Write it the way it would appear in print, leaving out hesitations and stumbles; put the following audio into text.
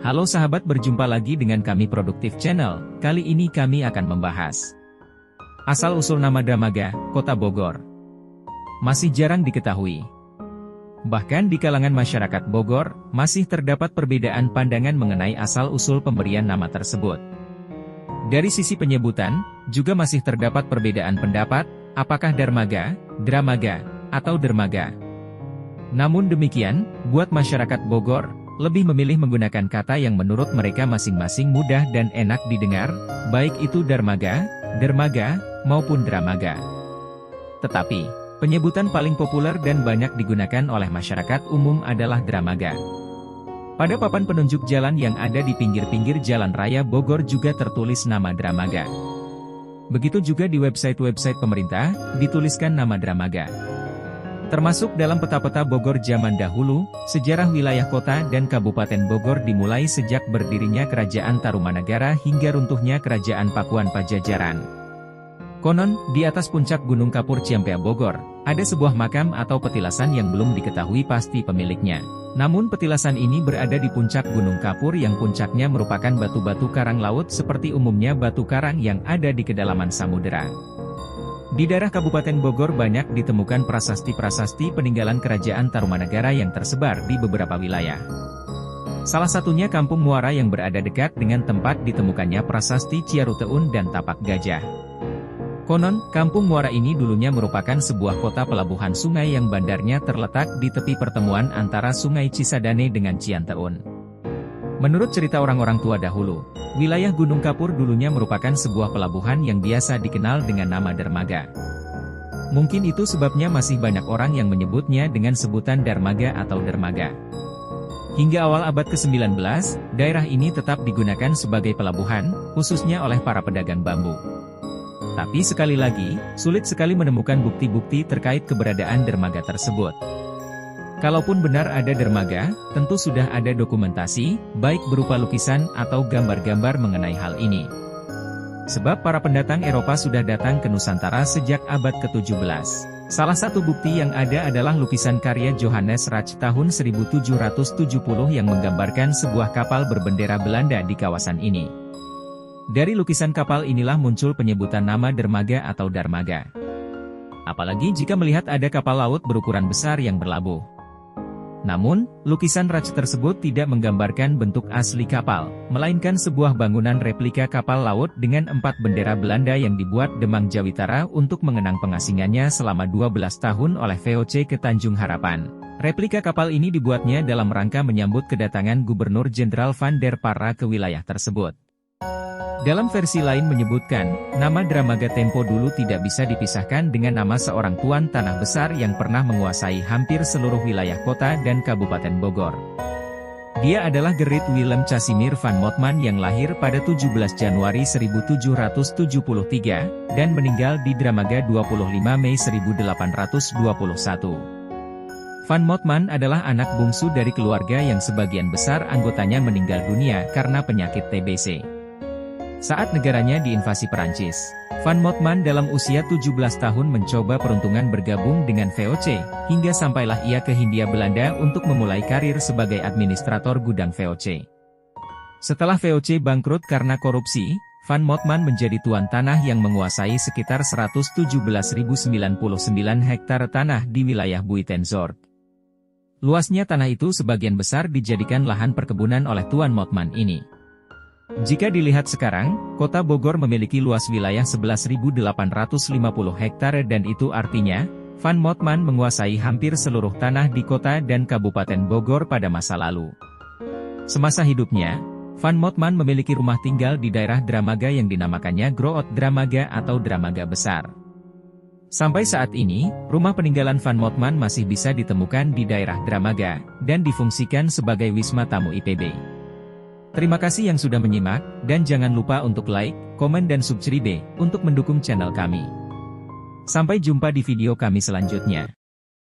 Halo sahabat, berjumpa lagi dengan kami Produktif Channel. Kali ini kami akan membahas asal-usul nama Dramaga, Kota Bogor. Masih jarang diketahui. Bahkan di kalangan masyarakat Bogor, masih terdapat perbedaan pandangan mengenai asal-usul pemberian nama tersebut. Dari sisi penyebutan, juga masih terdapat perbedaan pendapat, apakah Darmaga, Dramaga, atau Dermaga. Namun demikian, buat masyarakat Bogor, lebih memilih menggunakan kata yang menurut mereka masing-masing mudah dan enak didengar, baik itu Darmaga, Dermaga, maupun Dramaga. Tetapi, penyebutan paling populer dan banyak digunakan oleh masyarakat umum adalah Dramaga. Pada papan penunjuk jalan yang ada di pinggir-pinggir jalan raya Bogor juga tertulis nama Dramaga. Begitu juga di website-website pemerintah, dituliskan nama Dramaga. Termasuk dalam peta-peta Bogor zaman dahulu, sejarah wilayah kota dan kabupaten Bogor dimulai sejak berdirinya Kerajaan Tarumanagara hingga runtuhnya Kerajaan Pakuan Pajajaran. Konon, di atas puncak Gunung Kapur Ciampea Bogor, ada sebuah makam atau petilasan yang belum diketahui pasti pemiliknya. Namun petilasan ini berada di puncak Gunung Kapur yang puncaknya merupakan batu-batu karang laut seperti umumnya batu karang yang ada di kedalaman samudera. Di daerah Kabupaten Bogor banyak ditemukan prasasti-prasasti peninggalan Kerajaan Tarumanagara yang tersebar di beberapa wilayah. Salah satunya Kampung Muara yang berada dekat dengan tempat ditemukannya prasasti Ciaruteun dan Tapak Gajah. Konon, Kampung Muara ini dulunya merupakan sebuah kota pelabuhan sungai yang bandarnya terletak di tepi pertemuan antara Sungai Cisadane dengan Cianteun. Menurut cerita orang-orang tua dahulu, wilayah Gunung Kapur dulunya merupakan sebuah pelabuhan yang biasa dikenal dengan nama Dermaga. Mungkin itu sebabnya masih banyak orang yang menyebutnya dengan sebutan Darmaga atau Dermaga. Hingga awal abad ke-19, daerah ini tetap digunakan sebagai pelabuhan, khususnya oleh para pedagang bambu. Tapi sekali lagi, sulit sekali menemukan bukti-bukti terkait keberadaan dermaga tersebut. Kalaupun benar ada dermaga, tentu sudah ada dokumentasi, baik berupa lukisan atau gambar-gambar mengenai hal ini. Sebab para pendatang Eropa sudah datang ke Nusantara sejak abad ke-17. Salah satu bukti yang ada adalah lukisan karya Johannes Rach tahun 1770 yang menggambarkan sebuah kapal berbendera Belanda di kawasan ini. Dari lukisan kapal inilah muncul penyebutan nama dermaga atau Darmaga. Apalagi jika melihat ada kapal laut berukuran besar yang berlabuh. Namun, lukisan Rach tersebut tidak menggambarkan bentuk asli kapal, melainkan sebuah bangunan replika kapal laut dengan 4 bendera Belanda yang dibuat Demang Jawitara untuk mengenang pengasingannya selama 12 tahun oleh VOC ke Tanjung Harapan. Replika kapal ini dibuatnya dalam rangka menyambut kedatangan Gubernur Jenderal Van der Parra ke wilayah tersebut. Dalam versi lain menyebutkan, nama Dramaga Tempo dulu tidak bisa dipisahkan dengan nama seorang tuan tanah besar yang pernah menguasai hampir seluruh wilayah kota dan kabupaten Bogor. Dia adalah Gerrit Willem Casimir van Motman yang lahir pada 17 Januari 1773, dan meninggal di Dramaga 25 Mei 1821. Van Motman adalah anak bungsu dari keluarga yang sebagian besar anggotanya meninggal dunia karena penyakit TBC. Saat negaranya diinvasi Perancis, Van Motman dalam usia 17 tahun mencoba peruntungan bergabung dengan VOC, hingga sampailah ia ke Hindia Belanda untuk memulai karir sebagai administrator gudang VOC. Setelah VOC bangkrut karena korupsi, Van Motman menjadi tuan tanah yang menguasai sekitar 117.099 hektar tanah di wilayah Buitenzorg. Luasnya tanah itu sebagian besar dijadikan lahan perkebunan oleh tuan Motman ini. Jika dilihat sekarang, kota Bogor memiliki luas wilayah 11.850 hektar dan itu artinya, Van Motman menguasai hampir seluruh tanah di kota dan kabupaten Bogor pada masa lalu. Semasa hidupnya, Van Motman memiliki rumah tinggal di daerah Dramaga yang dinamakannya Groot Dramaga atau Dramaga Besar. Sampai saat ini, rumah peninggalan Van Motman masih bisa ditemukan di daerah Dramaga, dan difungsikan sebagai wisma tamu IPB. Terima kasih yang sudah menyimak, dan jangan lupa untuk like, komen dan subscribe, untuk mendukung channel kami. Sampai jumpa di video kami selanjutnya.